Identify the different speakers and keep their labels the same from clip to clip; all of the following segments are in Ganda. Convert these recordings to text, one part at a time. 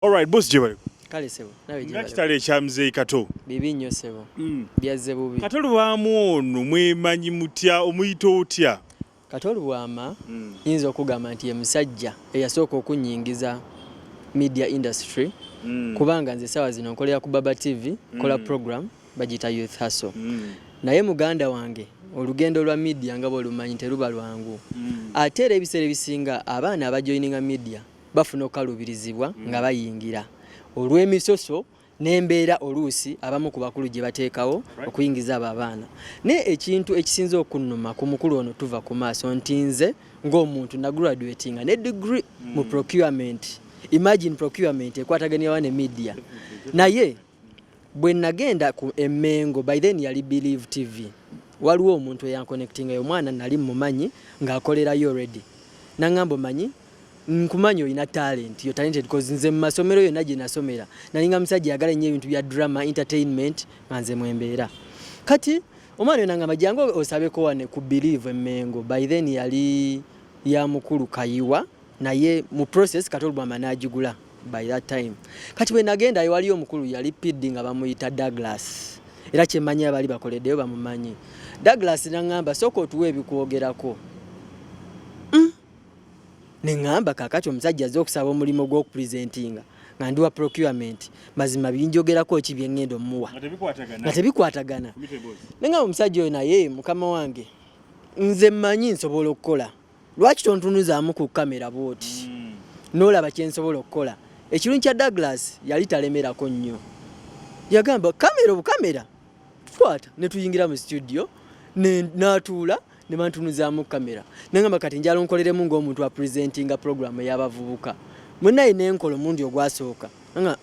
Speaker 1: All right, boss Jebale.
Speaker 2: Kale sebo. Nawe Jebale.
Speaker 1: Ngakitale kyamze Kato.
Speaker 2: Bibi nnyo sebo. Byazze bubi.
Speaker 1: Kato lwamu ono mwemanyi mutya omuyito otya?
Speaker 2: Kato lwama yinza okugamba nti ye musajja eyasooka okunyingiza media industry kubanga nze sawa zino nkolera ku Baba TV kola program bagita Youth Hustle. Naye muganda wange olugendo lwa media nga bw'olumanyi teruba lwangu. Ate era ebiseera ebisinga abaana abajoininga media bafuna okalubirizibwa nga bayingira olw'emisoso n'embeera oluusi abamu ku bakulu gye bateekawo okuyingiza abo abaana. Ne ekintu ekisinza okunnuma ku mukulu ono tuva ku maaso nti nze ng'omuntu na graduatinga ne degree mu procurement. Imagine procurement ekwataganya ne media. Naye bwe nagenda ku Emengo by then yali Believe TV. Waliwo omuntu eyanconnectinga omwana nali mumanyi ng'akolerayo already. Nangamba manyi nkumanyo ina talent, yo talented because nze masomero yo naje nasomera. Nalinga musajja yagala nnyo ebintu bya drama, entertainment, manze mwembeera. Kati omwana nangamba jango osabeko wane ku Believe Emengo. By then yali ya mukulu kayiwa naye mu process katolwa manajigula by that time. Kati bwe nagenda waliyo omukulu yali piddi nga bamuyita Douglas. Era kyemanya abali bakoleddeyo bamumanyi. Douglas nangamba soko tuwe ebikwogerako. Nengamba kakati omusajja azze okusaba omulimu gw'okupresentinga nga ndi wa procurement mazima binjogerako ki bye ngendo muwa nga tebikwatagana. Nengamba omusajja oyo naye mukama wange nze mmanyi nsobola okukola lwaki tontunuzaamu ku kamera bwoti n'olaba kye nsobola okukola. Ekirungi kya Douglas yali talemerako nnyo, yagamba kamera obukamera tukwata ne tuyingira mu studio n'atuula ne bantunuzaamu kamera. Nengamba kati njalo nkoleremu ng'omuntu wa presentinga program y'abavubuka munayi n'enkola omundi ogwasooka nga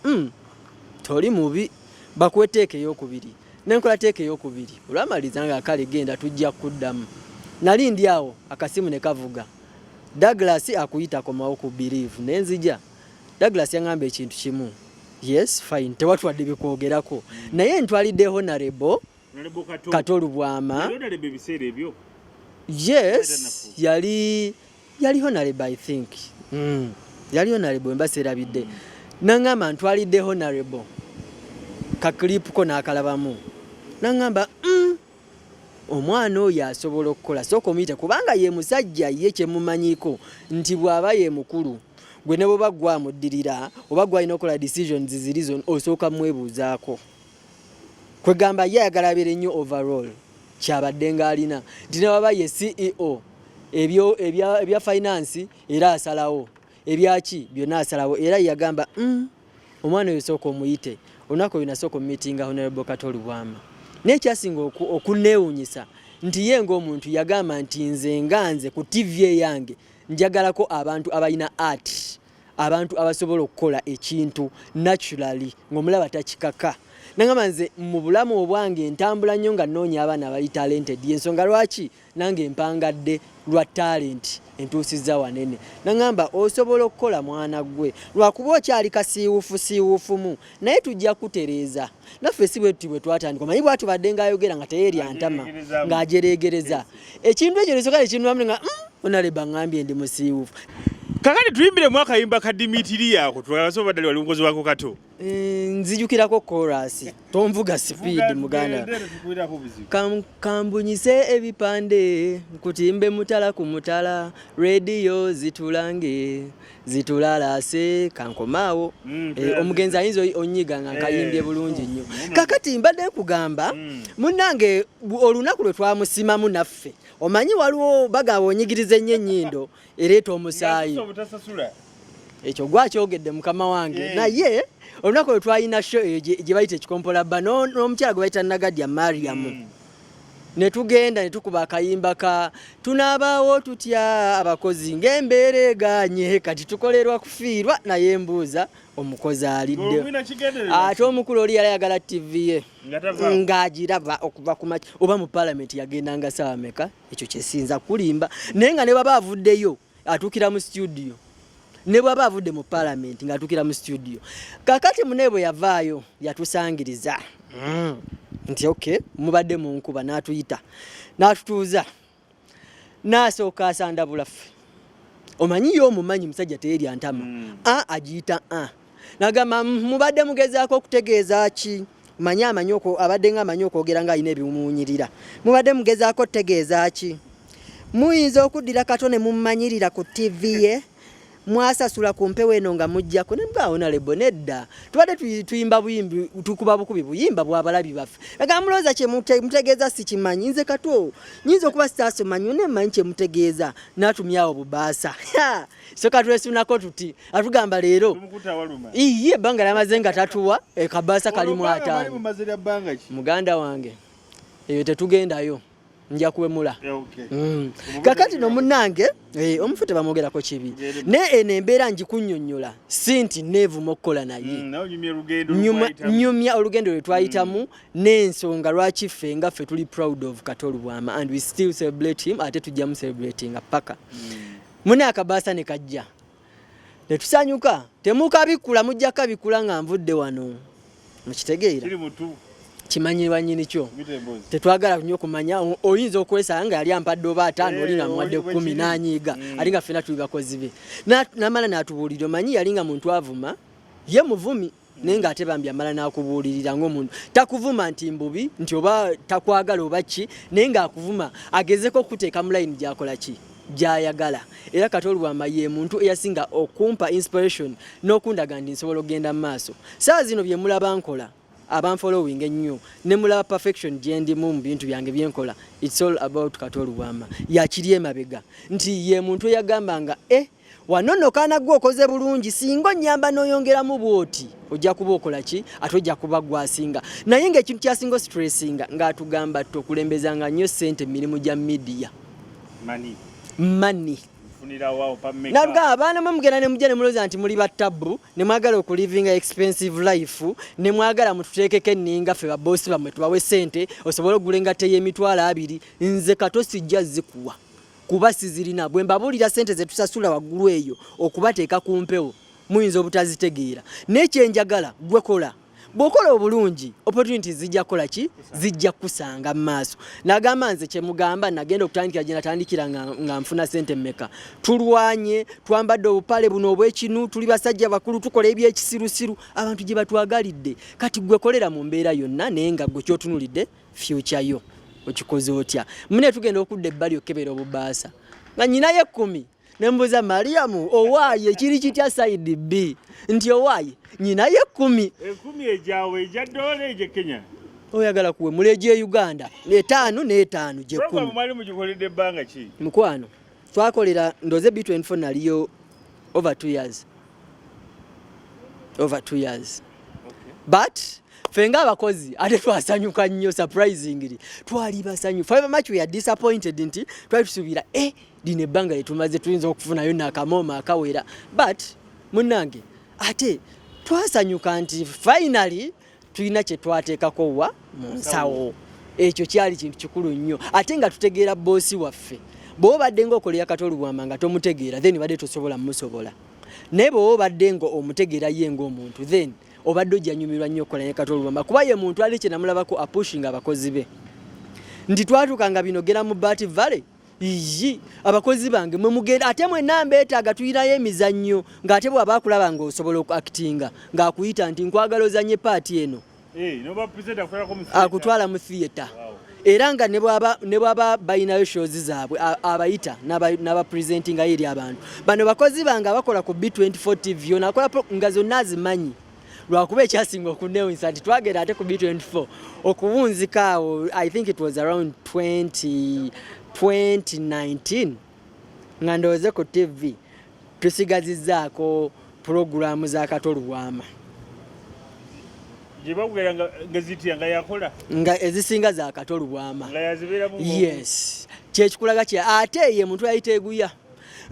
Speaker 2: toli mubi bakweteeka ey'okubiri n'enkola teeka ey'okubiri olwamaliza nga kale genda tujja kuddamu. Nali ndi awo akasimu ne kavuga Douglas akuyita komawo ku Believe nenzija. Douglas yangamba ekintu kimu, yes fine tewatwadde bikwogerako naye ntwalidde honorable Kato Lubwama. Yes, yali honorable I think. Yali honorable mbasera bidde. Nangamba ntwalidde honorable ka clip ko nakalabamu. Nangamba omwana oyo asobola okukola soko muyite kubanga ye musajja ye kye mumanyiko nti bw'aba ye mukulu gwe ne bwe bagwa muddirira oba gwa ina okola decisions zirizo osooka mwebuuzaako. Kwegamba ye ayagala abeere nnyo overall kyabadde ng'alina nti ne baba ye CEO ebya finance era asalawo ebyaki byonna asalawo era yagamba omwana oyo sooka omuyite olunaku olwo nasooka omumiitinga Honorable Kato Lubwama. N'ekyasinga okuneewuunyisa nti ye ng'omuntu yagamba nti nze ku TV eyange njagalako abantu abalina art, abantu abasobola okukola ekintu naturally ng'omulaba takikaka. Nangamba nze mu bulamu obwange ntambula nnyo nga nnoonya abaana abali talented. Yensonga lwaki nange mpangadde lwa talent entuusizza wanene. Nangamba osobola okukola mwana gwe lwakuba okyali kasiiwufumu naye tujja kutereeza. Naffe si bwe twatandika omanyi bwatu badde ng'ayogera nga teyeeri antama ng'ajereegereza. Ekintu ekyo nesooka nekinwamu nga onaleba ngambye ndi musiiwufu.
Speaker 1: Kakati tuyimbire mu akayimba ka Dimitiri yako twasoba ddali wali mukozi wako Kato.
Speaker 2: Nzijukirako chorus tonvuga speed muganda kambunyise ebipande nkutimbe mutala ku mutala radio zitulange zitulalase kankomaawo omugenzi ayinza onyiga nga nkayimbye bulungi nnyo. Kakati mbadde nkugamba munnange olunaku lwe twamusimamu naffe omanyi waliwo bagaba onyigiriza ennyo ennyindo ereeta omusaayi ekyo gwakyogedde mukama wange naye olunaku lwe twalina show gye bayita ekikompola bba n'omukyala gwe bayita Nagadya Mariam ne tugenda ne tukuba akayimba ka tunaabaawo tutya abakozi ng'embeera eganye kati tukolerwa kufiirwa naye mbuuza omukozi alidde ate omukulu oli yali ayagala TV ye ng'agiraba okuva ku maki oba mu parliament yagendanga ssaawa meka ekyo kyesinza kulimba naye nga ne baba avuddeyo atuukira mu studio ne bwaba avudde mu parliament ng'atuukira mu studio. Kakati munebwe yavaayo yatusangiriza nti okay mubadde mu nkuba n'atuyita n'atutuuza n'asooka asandabula ffe omanyi yo omumanyi musajja teeri antama agiyita nagamba mubadde mugezaako okutegeeza ki manyi abadde nga amanyi okwogera nga alina ebimuwunyirira mubadde mugezaako okutegeeza ki muyinza okuddira Kato ne mumanyirira ku TV ye mwasasula ku mpewo eno nga mujjako ne mbwawo nalebo nedda tubadde tuyimba buyimbi tukuba bukubi buyimba bw'abalabi baffe aga mulooza kye mutegeeza si kimanyi nze Kato nyinza okuba sitaasomanyi ne mmanyi kye mutegeeza n'atumyawo bubaasa so katwesunako tuti atugamba leero iye ebbanga lyamaze nga tatuwa kabaasa kalimu 5 muganda wange eyo tetugendayo nja kuwemula kakati no munnange omufu tebamwogerako kibi ne eno embeera ngikunnyonnyola sinti neevuma okukola naye nyumya olugendo lwe twayitamu n'ensonga lwaki ffe nga ffe tuli proud of Kato Lubwama and we still celebrate him ate tujjamu celebrating paka mune akabaasa ne kajja ne tusanyuka temukabikula mujja kabikula nga nvudde wano mukitegeera kimanyirwa nyini kyo tetwagala nnyo kumanya oyinza okwesanga nga yali ampadde oba 5 oli nga mwadde 10 n'anyiiga ali nga ffena tuli bakozi be n'amala n'atubuulira omanyi yali nga muntu avuma ye muvumi naye ng'ate bambi amala n'akubuulirira ng'omuntu takuvuma nti mbubi nti oba takwagala oba ki naye ng'akuvuma agezeko okuteeka mu layini gy'akola ki gy'ayagala era Kato Lubwama ye muntu eyasinga okumpa inspiration n'okundaga nti nsobola okugenda mu maaso saa zino bye mulaba nkola abanfollowing ennyo ne mulaba perfection gye ndimu mu bintu byange byenkola it's all about Kato Lubwama yakiri emabega nti ye muntu eyagambanga wanonoka nagwe okoze bulungi singa onnyamba n'oyongeramu bwoti ojja kuba okola ki ate ojja kuba gwasinga naye ng'ekintu kyasinga stressinga ng'atugamba tukulembezanga nnyo ssente mirimu gya media money nabga abaana mugenda ne mujja ne mulooza nti muli battabu ne mwagala okulivinga expensive life ne mwagala mututeekeko enninga ffe baboosi bammwe tubawe ssente osobole ogulenga y'emitwalo 2 nze Kato sijja zikuwa kuba sizirina bwe mbabuulira ssente ze tusasula waggulu eyo okubateeka ku mpewo muyinza obutazitegeera n'ekyenjagala gwe kola bw'okola obulungi opportunity zijja kola ki zijja kusanga mu maaso nagamba nze kye mugamba nagenda okutandikira gye natandikira nga nfuna ssente mmeka tulwanye twambadde obupale buno obw'ekinu tuli basajja bakulu tukola ebyekisirusiru abantu gye batwagalidde kati gwe kolera mu mbeera yonna naye nga gwe kyotunulidde future yo okikoze otya mune tugenda okudda ebbali okebera obubaasa nga nyinaye 10 nembuza Mariamu owaaye kiri kitya side B nti owaaye nyinaye 10
Speaker 1: ejawe ejadole eje Kenya
Speaker 2: oyagala kuwe muleje Uganda n'etaano gye 10
Speaker 1: program mwali mugikoledde banga ki
Speaker 2: mukwano twakolera ndoze B24 naliyo over 2 years okay. But fenga abakozi ate twasanyuka nnyo surprisingly twali basanyufu however much we are disappointed nti twali tusubira dine ebbanga lyetumaze tuyinza okufunayo nakamoma akawera but munnange ate twasanyuka nti finally tulina kye twateekako wa mu nsawo ekyo kyali kintu kikulu nnyo ate nga tutegeera boosi waffe bw'obadde ng'okolera Kato Lubwama nga tomutegeera then badde tosobola musobola naye bw'obadde ng'omutegeera ye ng'omuntu then obadde ojjanyumirwa nnyo okukola ne Kato Lubwama kuba ye muntu ali kye namulabako apushinga abakozi be nti twatukanga binogera mu Bat Valley abakozi bange mwe mugenda ate mwe nambeetaaga tuyinayo emizannyo ng'ate bw'aba akulaba ng'osobola okuactinga ng'akuyita nti nkwagala ozanye paati eno akutwala mu theatre era nga ne bw'aba balinayo shows zaabwe abayita n'abapresentinga eri abantu bano bakozi bange abakola ku B24 TV onakola nga zonna azimanyi lwakuba ekyasinga okunewunsa nti twagenda ate ku B24 okuwunzika awo I think it was around 2019 nga ndowooze ku TV tusigazizzaako pulogulaamu za Kato Lubwama nga ezisinga za Kato Lubwama yes kyekikulaga kya ate ye muntu yayiteeguya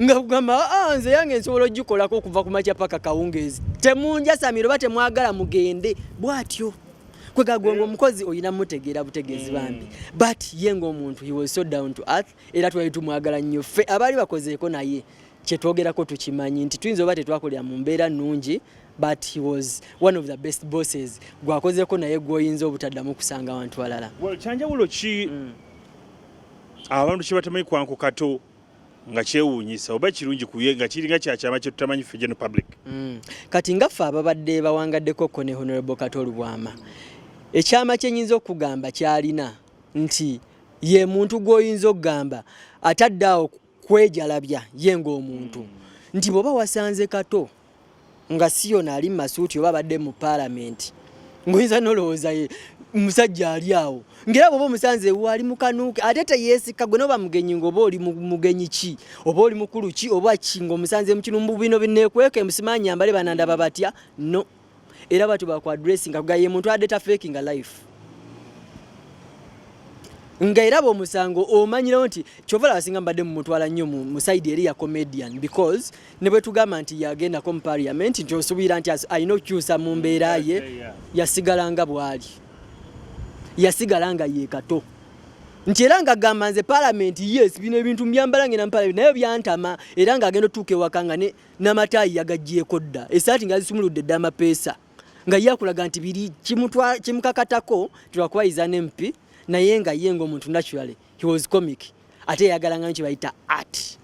Speaker 2: nga kugamba nze yange nsobola ogikolako okuva ku makya paka kawungeezi temunjasamira oba temwagala mugende bw'atyo kwegagwa omukozi oyina mutegeera butegeezi bambi but ye ng'omuntu he was so down to earth era twali tumwagala nnyo ffe abaali bakozeeko naye kyetwogerako tukimanyi nti tuyinza oba tetwakolera mu mbeera nnungi but he was one of the best bosses gwakozeeko naye gw'oyinza obutaddamu kusanga abantu balala
Speaker 1: kyanjawulo ki abantu kye batamanyi kwanku Kato nga kyewuunyisa oba kirungi kuye nga kiringa kyakyama kye tutamanyi ffe general public.
Speaker 2: Kati nga ffe ababadde bawangaddeko ko ne Honorable Kato Lubwama ekyama kyenyinza okugamba kyalina nti ye muntu gw'oyinza okugamba atadde awo kwejalabya ye ng'omuntu nti bw'oba wasanze Kato nga si yona ali mu masuuti oba abadde mu paalamenti ng'oyinza n'olowooza musajja ali awo ngera bw'oba omusanze wali mu kanuuke ate teyeesika gwe n'oba mugenyi ng'oba oli mugenyi ki oba oli mukulu ki oba ki ng'omusanze mu kinumbu bino binneekweka emusimanyi ambale banandaba batya no era batu bakwadressinga kuga ye muntu adeta faking a life nga era bw'omusango omanyirawo nti kyovala basinga mbadde mu mutwala nnyo mu side eri ya comedian because ne bwe tugamba nti yagendako mu parliament nti osuubira nti alina okukyusa mu mbeera ye yasigala nga bw'ali yasigala nga ye Kato nti era nga gamba nze parliament yes bino ebintu mbyambala ngena mu parliament naye byantama era nga agenda otuuka ewaka nga n'amataayi yagaggyeko dda esaati nga zisumuludde dda amapeesa nga yakulaga nti biri kimukakatako tulwakubayiza n'empi naye nga ye ng'omuntu naturally he was comic ate yagalanga nti bayita art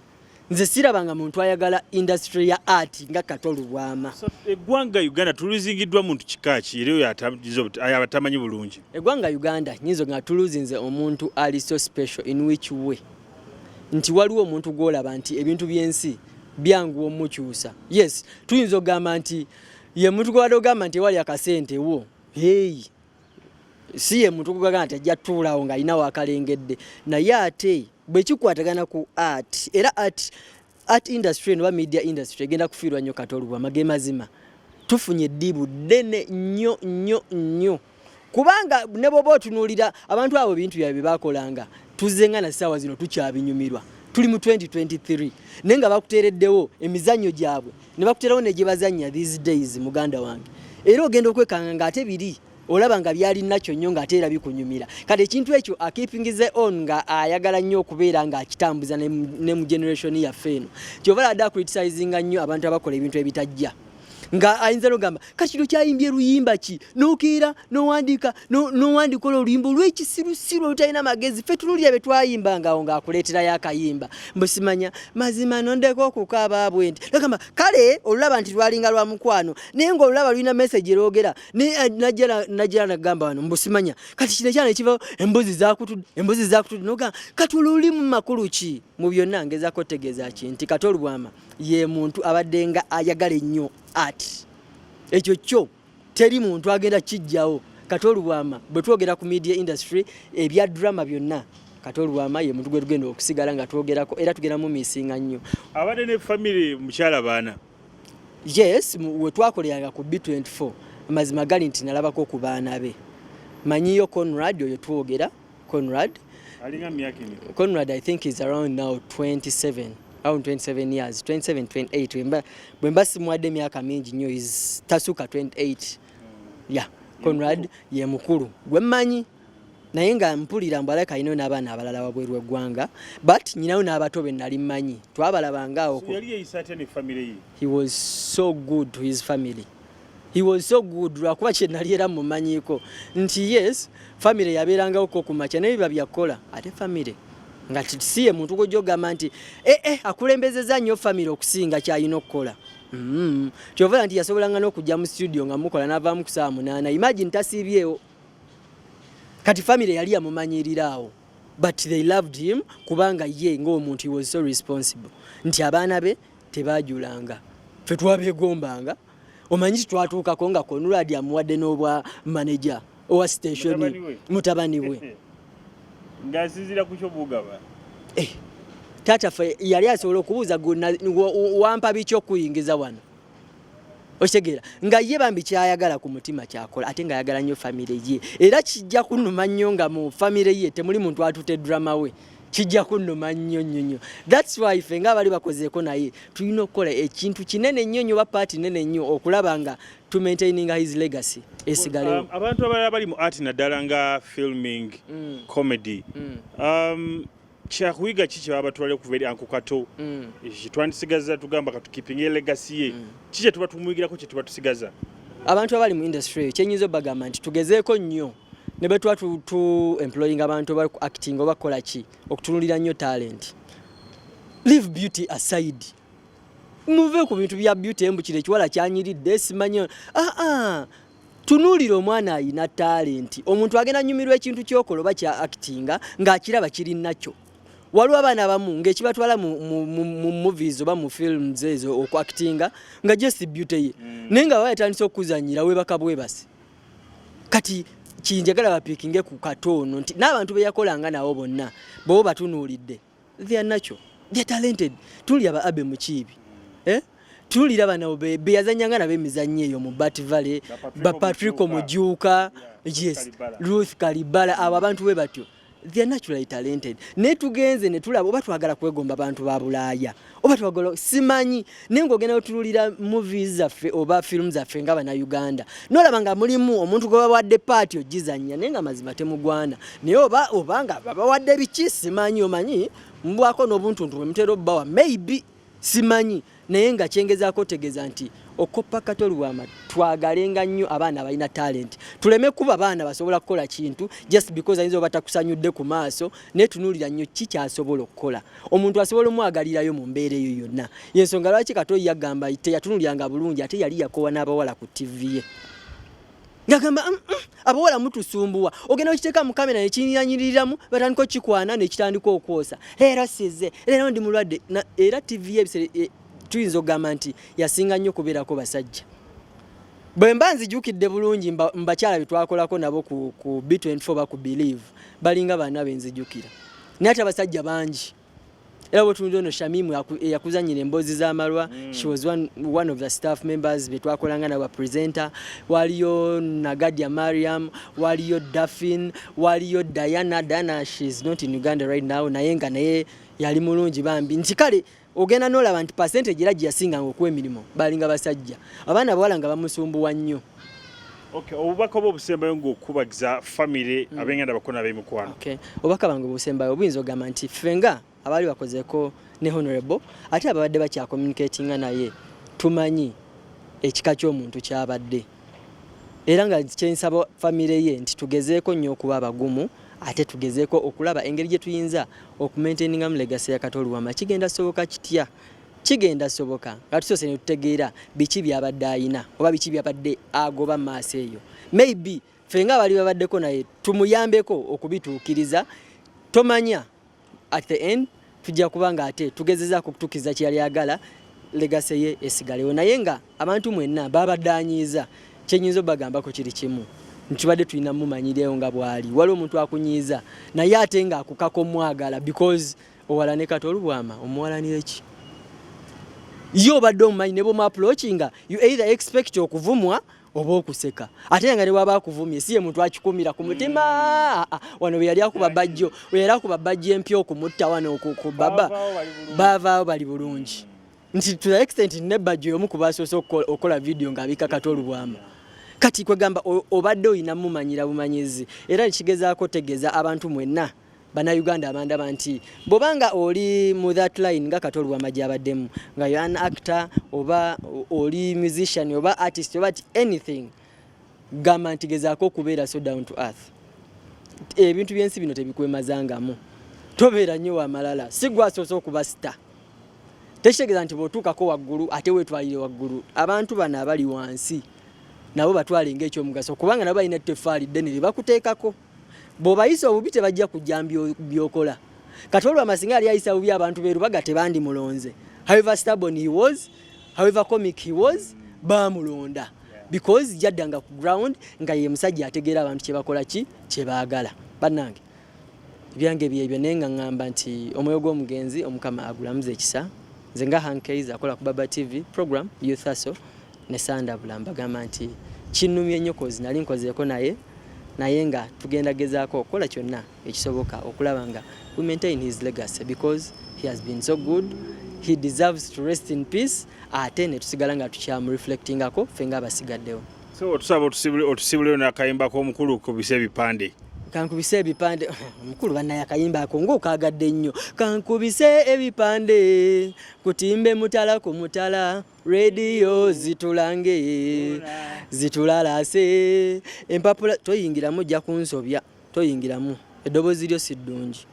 Speaker 2: nze sirabanga muntu ayagala industry ya art nga Kato Lubwama.
Speaker 1: So eggwanga Uganda tuluzingiddwa muntu kikaaki era abatamanyi bulungi.
Speaker 2: Eggwanga Uganda nyinzo nga tuluzinze omuntu ali so special in which way nti waliwo omuntu gw'olaba nti ebintu by'ensi byangu omukyusa. Yes tuyinza okugamba nti ye muntu gwe ogamba nti wali akasente wo hey si ye muntu gw'ogamba nti ajja tuulawo nga alina wakalengedde naye ate bwe kikwatagana ku art era art industry no media industry egenda kufiirwa nnyo Kato Lubwama ge mazima tufunye eddibu ddene nnyo kubanga ne bw'oba otunuulira abantu abo bintu byabwe bakolanga tuzzenga na ssaawa zino tukyabinyumirwa tuli mu 2023 naye nga bakuteereddewo emizannyo gyabwe ne bakuteerawo ne gye bazannya these days muganda wange era ogenda okwekanga nga ate biri olaba nga byali nakyo nnyo nga ate era bikunyumira kati ekintu ekyo akipingize on nga ayagala nnyo okubeera nga akitambuza ne mu generation yaffe eno kyova ladde acriticinga nnyo abantu abakola ebintu ebitajja nga ayinza n'ogamba kati kino kyayimbye luyimba ki n'okeera n'owandika n'owandikola oluyimba olw'ekisirusiru olutalina magezi ffe tululya bye twayimbanga awo ng'akuleeterayo akayimba mbusimanya mazima nondeko okukaaba bwe nti agamba kale olulaba nti lwalinga lwa mukwano naye ng'olulaba lulina message erogera najja nagamba wano mbusimanya kati kino ekyana ekivaho embuzi zaakutudde n'ogamba kati olwo mu makulu ki mu byonna ngezaako otegeeza ki nti Kato Lubwama ye muntu abadde nga ayagala ennyo art ekyo kyo teri muntu agenda kijjawo Kato Lubwama bwe twogera ku media industry ebya drama byonna Kato Lubwama ye muntu gwe tugenda okusigala nga twogerako era tugenda mu misinga nnyo
Speaker 1: abadde ne family mukyala baana
Speaker 2: yes we twakoleranga ku B24 amazima gali nti nalabako ku baana be manyiyo Conrad oyo twogera Conrad I think is around now 27 around 27 years 27 28 bwemba simwadde emyaka mingi nnyo is tasuka 28 yeah Conrad ye mukulu gwemmanyi naye nga mpulira mbu alaka alinayo n'abaana abalala wabweru eggwanga but nyinayo n'abato be nali mmanyi twabalabanga awo he was so good to his family he was so good lwakuba kye nali era mumanyiko nti yes family yabeerangawo ko kumakya naye biba byakola ate family nga tisiye muntu gojogamba nti akulembezeza nnyo family okusinga kyalina okukola kyovala nti yasobolanga n'okujja mu studio nga mukola n'avaamu ku saa 8 imagine tasiibyewo kati family yali yamumanyirira awo but they loved him kubanga ye ng'omuntu he was so responsible nti abaana be tebaajulanga ffe twabeegombanga omanyi twatuukako nga Conrad amuwadde n'obwa manager owa station mutabani we
Speaker 1: ngazizira ku kyobugaba
Speaker 2: tata fe yali asobola okubuuza wampa bicho kuyingiza wano otegera nga ye bambi kyayagala ku mutima kyakola ate nga ayagala nnyo family ye era kijja kunuma nnyo nga mu family ye temuli muntu atute drama we kijja kunuma nnyo that's why fe nga bali bakozeeko naye tulina okukola ekintu kinene nnyo ba party nene nnyo okulaba nga to maintaining his legacy esigalewo
Speaker 1: abantu abalala bali mu art naddala nga filming comedy kyakuyiga ki kye baba twale okuva eri Uncle Kato kitwandisigaza tugamba katukipinga legacy ye ki kye tuba tumuyigirako kye tuba tusigaza
Speaker 2: abantu abali mu industry kyenyinza bagamba nti tugezeeko nnyo ne bwe tuba tu employing abantu bali acting oba kola ki okutunulira nnyo talent leave beauty aside. Muve ku bintu bya beauty embukire ekiwala kyanyiridde simanyi tunuulira omwana ayina talenti. Omuntu agenda nyumirwa ekintu kyokola oba kya actinga ng'akiraba kiri nakyo. Waliwo abaana abamu ng'ekibatwala mu movies oba mu films ezo okwactinga nga just beauty ye naye nga bayatandisa okuzanyira webaka bwebasi. Kati kinjagala bapiikinge ku katono nti n'abantu be yakolanga nawo bonna bo batunuulidde they are natural, they are talented. Tulya ba Abe Mukiibi tulira bano be yazanyanga nabe emizannyo eyo mu Bat Valley ba Patrick Mujuuka, yes, Ruth Kalibala, abo abantu we batyo they are naturally talented. Ne tugenze ne tulaba oba twagala kwegomba abantu ba Bulaaya oba twagala simanyi nengo gena otululira movies zaffe oba films zaffe nga bana Uganda nolaba nga mulimu omuntu gwe bawadde party ogizanya nenga mazima temugwana naye obanga bawadde biki simanyi omanyi mbwako n'obuntuntu mutero bawa maybe simanyi naye nga kyengezaako tegeza nti okoppa Kato Lwama twagalenga nnyo abaana balina talent. Tuleme kuba abaana basobola kukola kintu just because ayinza obatakusanyudde ku maaso naye tunuulira nnyo ki kyasobola okukola. Omuntu asobola omwagalirayo mu mbeera eyo yonna. Yensonga lwaki Kato yagamba teyatunuulyanga bulungi ate yali yakowa n'abawala ku TV ye. Yagamba abawala mutusumbuwa ogenda okiteeka mu kamera nekinyiranyiriramu batandika kikwana nekitandika okwosa era size era ndi mulwadde era TV ye tuyinza okugamba nti yasinga nnyo kubeerako basajja. Bwe mba nzijukidde bulungi mbakyala bitwakolako nabo ku B24 ba ku Believe balinga bana benzijukira naye ate abasajja bangi. Era bwetunudde ono Shamimu yakuzanyira emboozi z'amalwa. She was one of the staff members betwakolanga nabo presenter. Waliyo Nagadia Mariam, waliyo Daphne, waliyo Diana. She's not in Uganda right now naye nga naye yali mulungi bambi nti kale ogenda n'olaba nti percentage era yasinga ng'okw'emirimu balinga basajja. Abaana bawala nga bamusumbuwa nnyo.
Speaker 1: Okay, obubaka obusembayo ng'okubagiza family abenganda bakona b'emikwano.
Speaker 2: Okay, obubaka bange obusembayo obuyinza ogamba nti fenga abali bakozeko ne honorable ate ababadde bakya communicatinga naye tumanyi ekika ky'omuntu kyabadde era nga kyensaba family ye nti tugezeeko nnyo okuba abagumu ate tugezeeko okulaba engeri gye tuyinza okumaintaininga mu legacy ya Kato Lwama. Kigenda soboka kitya? Kigenda soboka nga tusose ne tutegeera biki byabadde ayina oba biki byabadde agoba maaso eyo. Maybe fenga abali babaddeko naye tumuyambeko okubituukiriza. Tomanya at the end tujja kubanga ate tugezezaako okutukiza kyali agala legacy ye esigalewo naye nga abantu mwenna babaddaanyiiza kyenyinza bagambako kiri kimu ntibadde tulina mumanyireyo nga bwali waliwo omuntu akunyiiza naye ate nga akukako mwagala because owala ne Kato Lwama omuwalanire ki yo obadde omumanyi ne bw'omu approachinga you either expect okuvumwa oba okuseka ate nga ne waba akuvumye si ye muntu akikumira ku mutima wano bwe yali akuba bajjo era akuba bajjo empya okumutta wano ku baba bavaawo bali bulungi nti to the extent ne bajjo omu kubasoose okola video ng'abika Kato Lwama. Kati kwegamba obadde oyina mumanyira bumanyizi era kigezaako tegeza abantu mwenna bana Uganda abandaba nti bobanga oli mu that line nga Kato Lwama gyabaddemu nga you an actor oba oli musician oba artist oba anything gamba nti gezaako okubeera so down to earth. Ebintu byensi bino tebikwemazangamu tobeera nnyo wamalala si gwasoose okuba star. Tekitegeeza nti bw'otuukako waggulu ate weetwalire waggulu. Abantu bano abali wansi nabo batwale ng'ekyomugaso kubanga nabo balina ettoffaali ddene lye bakuteekako. Bw'obayisa obubi tebajja kujja by'okola. Kato Lwama singa yali ayisa bubi abantu beerubaga tebandi mulonze. However stubborn he was, however comic he was, baamulonda because yaddanga ku ground nga ye musajja ategeera abantu kye bakola kye baagala. Bannange byange byebyo naye nga ngamba nti omwoyo gw'omugenzi Omukama agulamuza ekisa. Nze nga Hankeiza akola ku Baba TV program Youth Hustle ne Sanda Bulamba gamba nti kinnumye nnyo kozi nali nkozeeko naye nga tugenda gezaako okukola kyonna ekisoboka okulaba nga we maintain his legacy because he has been so good, he deserves to rest in peace. Ate ne tusigala nga tukyamu reflectingako ffe nga abasigaddewo.
Speaker 1: So tusaba otusibuleyo n'akayimba k'omukulu kubisa ebipande.
Speaker 2: Kankubise ebipande omukulu bannaye akayimba ako ng'okaagadde nnyo. Kankubise ebipande kutimbe mutala ku mutala radio zitulange zitulalase empapula toyingiramu ojja kunsobya toyingiramu eddoboozi lyo si ddungi.